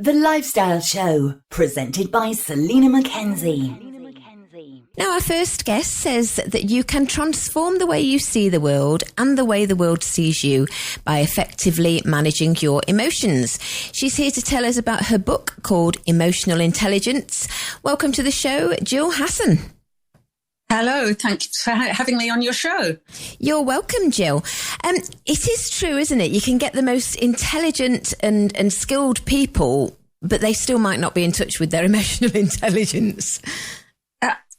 The Lifestyle Show, presented by Selena Mackenzie. Now, our first guest says that you can transform the way you see the world and the way the world sees you by effectively managing your emotions. She's here to tell us about her book called Emotional Intelligence. Welcome to the show, Gill Hasson. Hello, thank you for having me on your show. You're welcome, Gill. It is true, isn't it? You can get the most intelligent and skilled people, but they still might not be in touch with their emotional intelligence.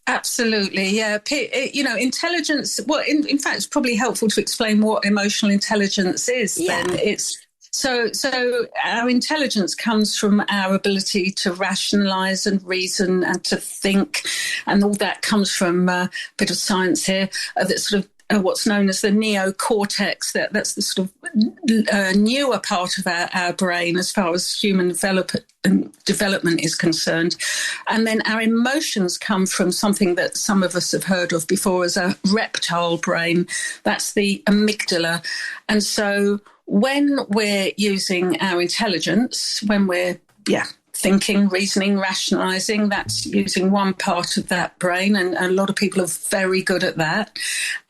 Absolutely, yeah. Intelligence, well, in fact, it's probably helpful to explain what emotional intelligence is. Yeah. Then it's So our intelligence comes from our ability to rationalise and reason and to think, and all that comes from a bit of science here, that sort of what's known as the neocortex. That's the sort of newer part of our brain as far as human development is concerned. And then our emotions come from something that some of us have heard of before as a reptile brain. That's the amygdala. And so when we're using our intelligence, when we're thinking, reasoning, rationalising, that's using one part of that brain, and a lot of people are very good at that.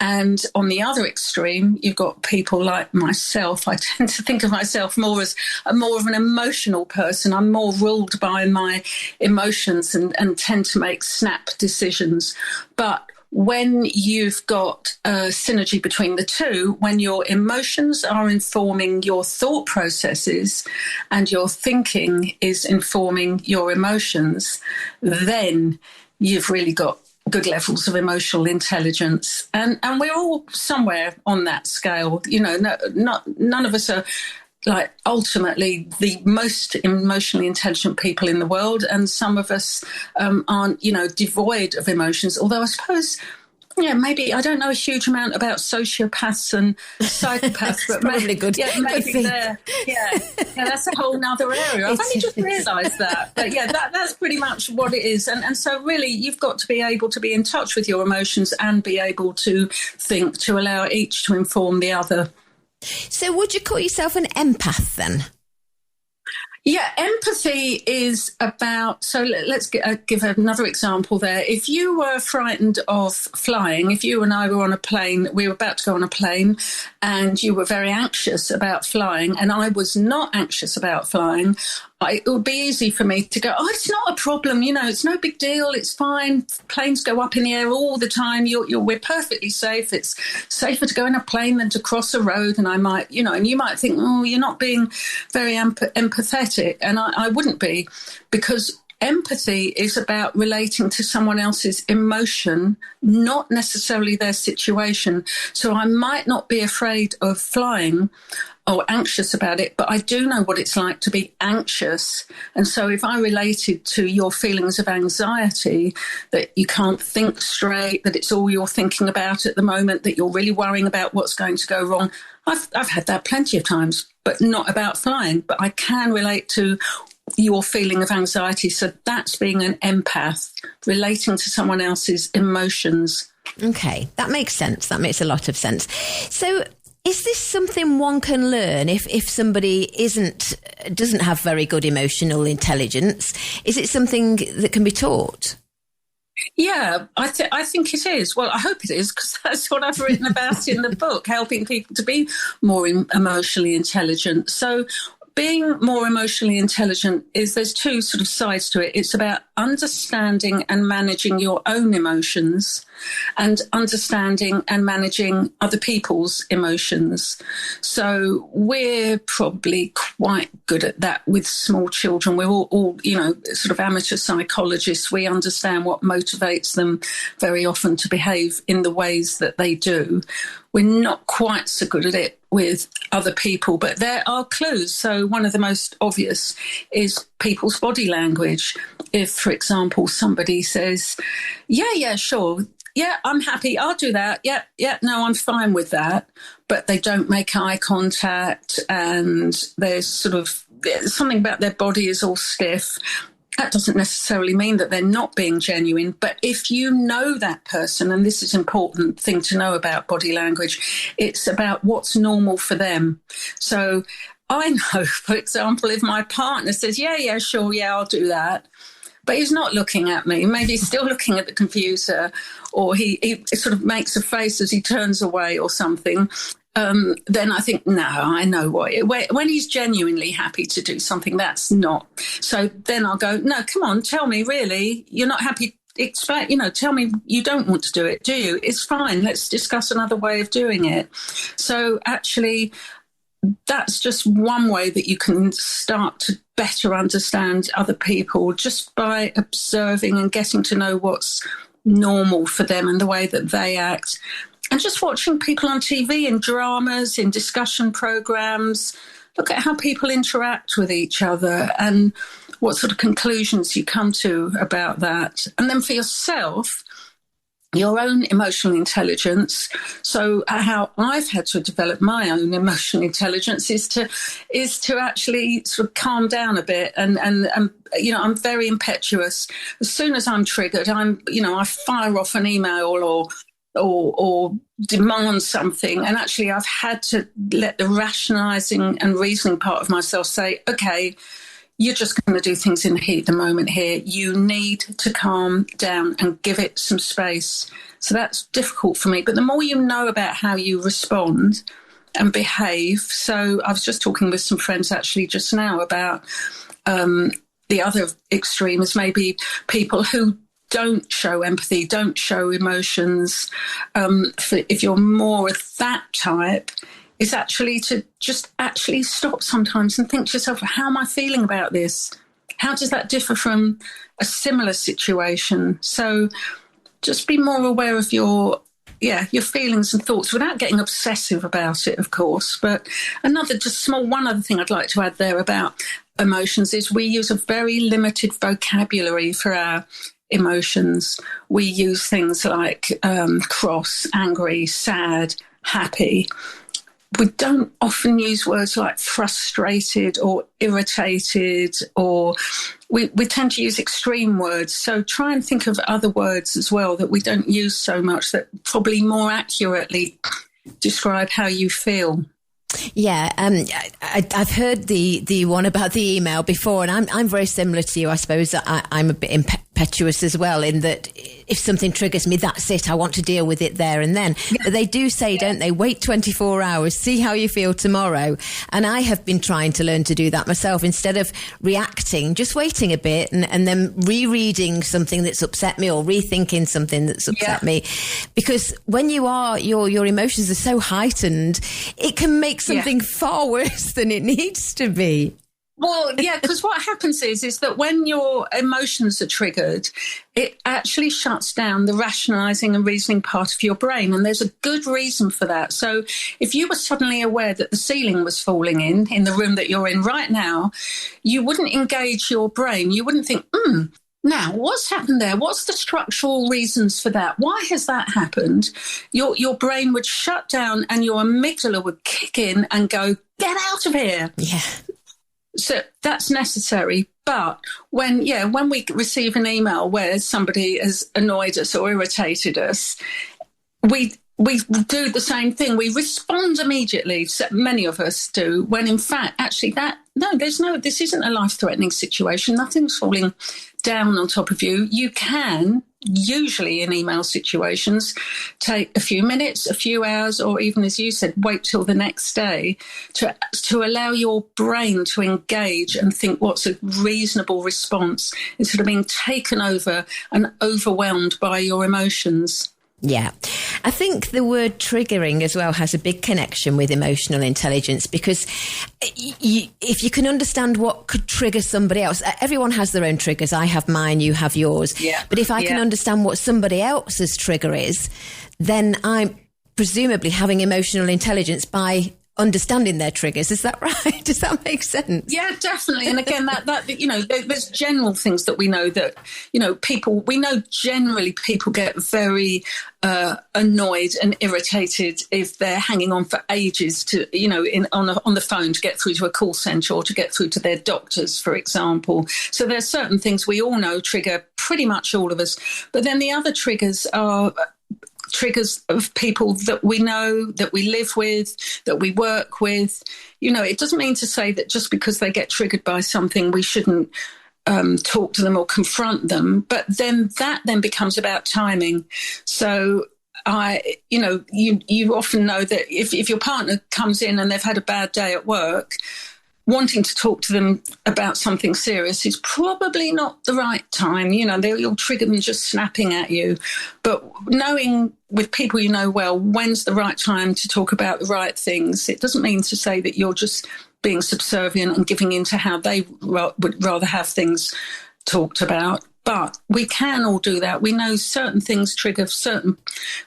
And on the other extreme, you've got people like myself. I tend to think of myself more as more of an emotional person. I'm more ruled by my emotions and tend to make snap decisions. But when you've got a synergy between the two, when your emotions are informing your thought processes and your thinking is informing your emotions, then you've really got good levels of emotional intelligence. And we're all somewhere on that scale. You know, none of us are like ultimately the most emotionally intelligent people in the world, and some of us aren't, devoid of emotions. Although I suppose, maybe I don't know a huge amount about sociopaths and psychopaths, but probably good. Yeah, maybe they're, that's a whole nother area. I've only just realised that, but that's pretty much what it is. And so really, you've got to be able to be in touch with your emotions and be able to think, to allow each to inform the other. So would you call yourself an empath then? Yeah, empathy is about, so let's give another example there. If you were frightened of flying, if you and I were on a plane, we were about to go on a plane, and you were very anxious about flying, and I was not anxious about flying, it would be easy for me to go, it's not a problem, it's no big deal, it's fine. Planes go up in the air all the time. We're perfectly safe. It's safer to go in a plane than to cross a road. And I might, and you might think, you're not being very empathetic. And I wouldn't be, because empathy is about relating to someone else's emotion, not necessarily their situation. So I might not be afraid of flying or anxious about it, but I do know what it's like to be anxious. And so if I related to your feelings of anxiety, that you can't think straight, that it's all you're thinking about at the moment, that you're really worrying about what's going to go wrong, I've had that plenty of times, but not about flying. But I can relate to your feeling of anxiety. So that's being an empath, relating to someone else's emotions. Okay, that makes sense. That makes a lot of sense. So is this something one can learn if somebody doesn't have very good emotional intelligence? Is it something that can be taught? Yeah, I think it is. Well, I hope it is, because that's what I've written about in the book, helping people to be more emotionally intelligent. So being more emotionally intelligent there's two sort of sides to it. It's about understanding and managing your own emotions and understanding and managing other people's emotions. So we're probably quite good at that with small children. We're all sort of amateur psychologists. We understand what motivates them very often to behave in the ways that they do. We're not quite so good at it with other people, but there are clues. So one of the most obvious is people's body language. If, for example, somebody says, yeah, sure, yeah, I'm happy, I'll do that, yeah, no, I'm fine with that, but they don't make eye contact, and there's something about their body is all stiff. That doesn't necessarily mean that they're not being genuine, but if you know that person, and this is an important thing to know about body language, it's about what's normal for them. So I know, for example, if my partner says, yeah, sure, yeah, I'll do that, but he's not looking at me, maybe he's still looking at the computer, or he sort of makes a face as he turns away or something, then I think, no, I know when he's genuinely happy to do something, that's not. So then I'll go, no, come on, tell me, really, you're not happy. Explain, tell me you don't want to do it, do you? It's fine. Let's discuss another way of doing it. So actually, that's just one way that you can start to better understand other people, just by observing and getting to know what's normal for them and the way that they act. And just watching people on TV, in dramas, in discussion programs, look at how people interact with each other and what sort of conclusions you come to about that. And then for yourself, your own emotional intelligence. So how I've had to develop my own emotional intelligence is to actually sort of calm down a bit. And I'm very impetuous. As soon as I'm triggered, I fire off an email or demand something. And actually I've had to let the rationalizing and reasoning part of myself say, okay, you're just going to do things in the heat of the moment here. You need to calm down and give it some space. So that's difficult for me. But the more you know about how you respond and behave. So I was just talking with some friends actually just now about the other extreme is maybe people who don't show empathy, don't show emotions. If you're more of that type, is actually to just actually stop sometimes and think to yourself, how am I feeling about this? How does that differ from a similar situation? So just be more aware of your feelings and thoughts without getting obsessive about it, of course. But one other thing I'd like to add there about emotions is we use a very limited vocabulary for our emotions. We use things like cross, angry, sad, happy. We don't often use words like frustrated or irritated, or we tend to use extreme words. So try and think of other words as well that we don't use so much that probably more accurately describe how you feel. Yeah, I've heard the one about the email before, and I'm very similar to you. I suppose I'm a bit impetuous as well, in that if something triggers me, that's it. I want to deal with it there and then. Yeah. But they do say, don't they, wait 24 hours, see how you feel tomorrow. And I have been trying to learn to do that myself. Instead of reacting, just waiting a bit and then rereading something that's upset me or rethinking something that's upset me. Because when your emotions are so heightened, it can make something far worse than it needs to be. Well, yeah, because what happens is that when your emotions are triggered, it actually shuts down the rationalizing and reasoning part of your brain. And there's a good reason for that. So if you were suddenly aware that the ceiling was falling in the room that you're in right now, you wouldn't engage your brain. You wouldn't think, now, what's happened there? What's the structural reasons for that? Why has that happened? Your brain would shut down and your amygdala would kick in and go, get out of here. Yeah. So that's necessary. But when we receive an email where somebody has annoyed us or irritated us, we do the same thing. We respond immediately. So many of us do, when in fact, actually this isn't a life-threatening situation. Nothing's falling down on top of you. You can, usually in email situations, take a few minutes, a few hours, or even, as you said, wait till the next day to allow your brain to engage and think what's a reasonable response instead of being taken over and overwhelmed by your emotions. Yeah. I think the word triggering as well has a big connection with emotional intelligence, because if you can understand what could trigger somebody else, everyone has their own triggers. I have mine, you have yours. Yeah. But if I can understand what somebody else's trigger is, then I'm presumably having emotional intelligence by understanding their triggers. Is that right? Does that make sense? Yeah, definitely. And again, that there's general things that we know that, generally people get very annoyed and irritated if they're hanging on for ages to, on the phone to get through to a call centre or to get through to their doctors, for example. So there's certain things we all know trigger pretty much all of us. But then the other triggers are triggers of people that we know, that we live with, that we work with. It doesn't mean to say that just because they get triggered by something, we shouldn't talk to them or confront them. But then that becomes about timing. So you often know that if your partner comes in and they've had a bad day at work, wanting to talk to them about something serious is probably not the right time. You'll trigger them just snapping at you. But knowing with people you know well, when's the right time to talk about the right things, it doesn't mean to say that you're just being subservient and giving in to how they would rather have things talked about. But we can all do that. We know certain things trigger certain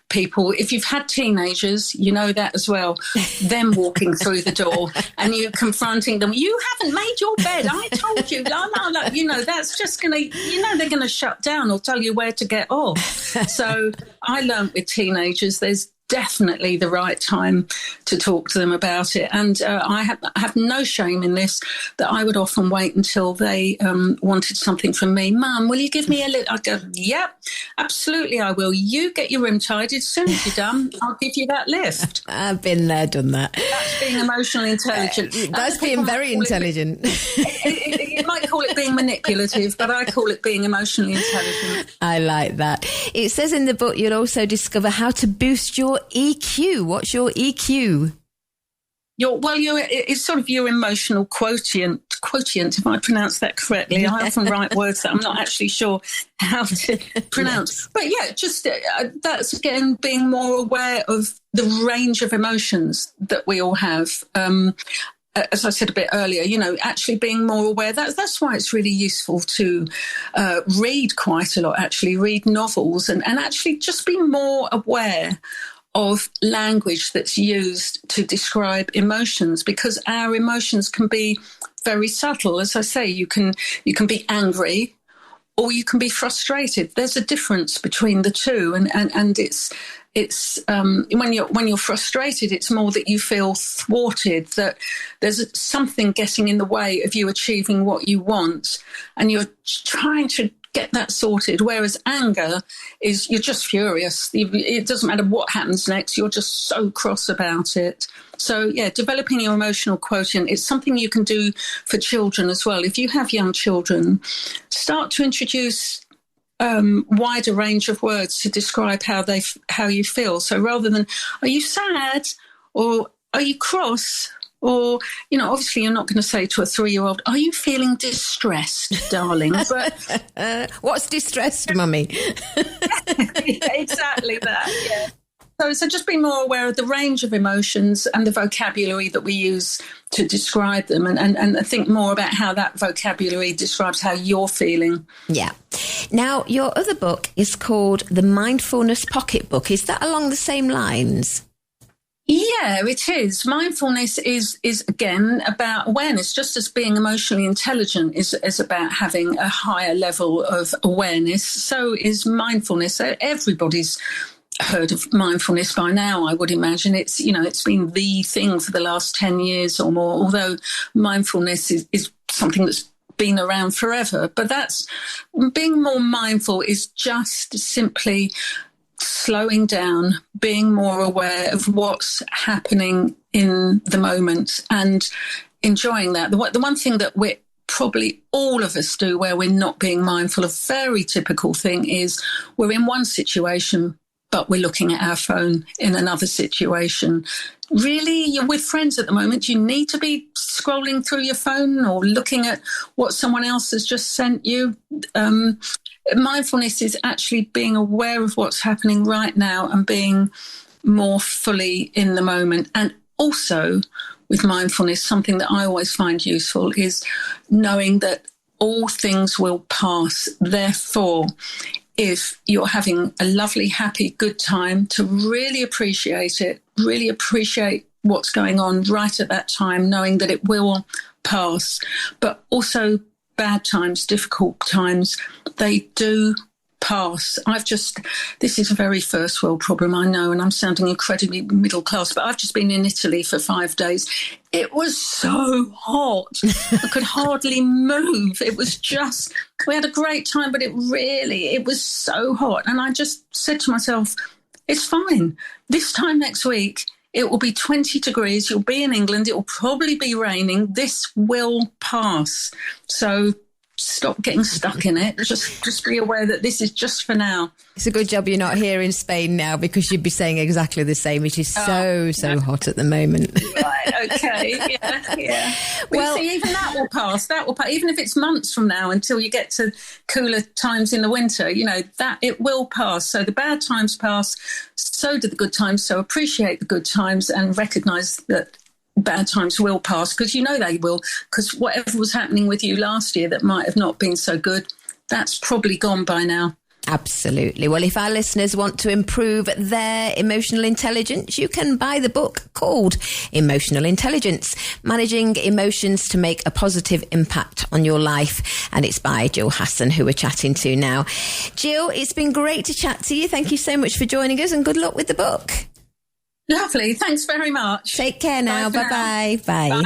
people. If you've had teenagers, you know that as well. Them walking through the door and you confronting them. You haven't made your bed. I told you. La, la, la. That's just going to, they're going to shut down or tell you where to get off. So I learned with teenagers, there's definitely the right time to talk to them about it. And I have no shame in this, that I would often wait until they wanted something from me. Mum, will you give me a lift? I'd go, yep, absolutely I will. You get your room tidied. As soon as you're done, I'll give you that lift. I've been there, done that. That's being emotionally intelligent. That's being very intelligent. You might call it being manipulative, but I call it being emotionally intelligent. I like that. It says in the book you'll also discover how to boost your EQ. What's your EQ? It's sort of your emotional quotient, if I pronounce that correctly. I often write words that I'm not actually sure how to pronounce. Yes. But that's again being more aware of the range of emotions that we all have. As I said a bit earlier, actually being more aware. That's why it's really useful to read quite a lot, actually read novels and actually just be more aware of language that's used to describe emotions, because our emotions can be very subtle. As I say, you can be angry or you can be frustrated. There's a difference between the two, and it's when you're frustrated, it's more that you feel thwarted, that there's something getting in the way of you achieving what you want, and you're trying to get that sorted. Whereas anger is you're just furious. It doesn't matter what happens next. You're just so cross about it. So developing your emotional quotient is something you can do for children as well. If you have young children, start to introduce wider range of words to describe how you feel. So rather than, are you sad or are you cross? Or, obviously you're not going to say to a 3-year-old, are you feeling distressed, darling? But what's distressed, mummy? Exactly that, yeah. So just be more aware of the range of emotions and the vocabulary that we use to describe them, and think more about how that vocabulary describes how you're feeling. Yeah. Now, your other book is called The Mindfulness Pocketbook. Is that along the same lines? Yeah, it is. Mindfulness is again about awareness, just as being emotionally intelligent is about having a higher level of awareness. So is mindfulness. Everybody's heard of mindfulness by now, I would imagine. It's been the thing for the last 10 years or more, although mindfulness is something that's been around forever. But that's being more mindful is just simply slowing down, being more aware of what's happening in the moment and enjoying that. The one thing that we're probably all of us do where we're not being mindful, a very typical thing is we're in one situation, but we're looking at our phone in another situation. Really, you're with friends at the moment. You need to be scrolling through your phone or looking at what someone else has just sent you. Mindfulness is actually being aware of what's happening right now and being more fully in the moment. And also with mindfulness, something that I always find useful is knowing that all things will pass. Therefore, if you're having a lovely, happy, good time, to really appreciate it, really appreciate what's going on right at that time, knowing that it will pass. But also bad times, difficult times, they do pass. This is a very first world problem, I know, and I'm sounding incredibly middle class, but I've just been in Italy for 5 days. It was so hot. I could hardly move. We had a great time, but it was so hot. And I just said to myself, It's fine. This time next week, it will be 20 degrees. You'll be in England. It will probably be raining. This will pass. So stop getting stuck in it. Just be aware that this is just for now. It's a good job you're not here in Spain now, because you'd be saying exactly the same. It is so hot at the moment. Right, okay, yeah. Well, see, even that will pass. That will pass. Even if it's months from now until you get to cooler times in the winter, that it will pass. So the bad times pass, so do the good times. So appreciate the good times and recognise that bad times will pass, because they will, because whatever was happening with you last year that might have not been so good, that's probably gone by now. Absolutely. Well, if our listeners want to improve their emotional intelligence, you can buy the book called Emotional Intelligence, Managing Emotions to Make a Positive Impact on Your Life. And it's by Gill Hasson, who we're chatting to now. Gill, it's been great to chat to you. Thank you so much for joining us, and good luck with the book. Lovely. Thanks very much. Take care now. Bye-bye. Bye.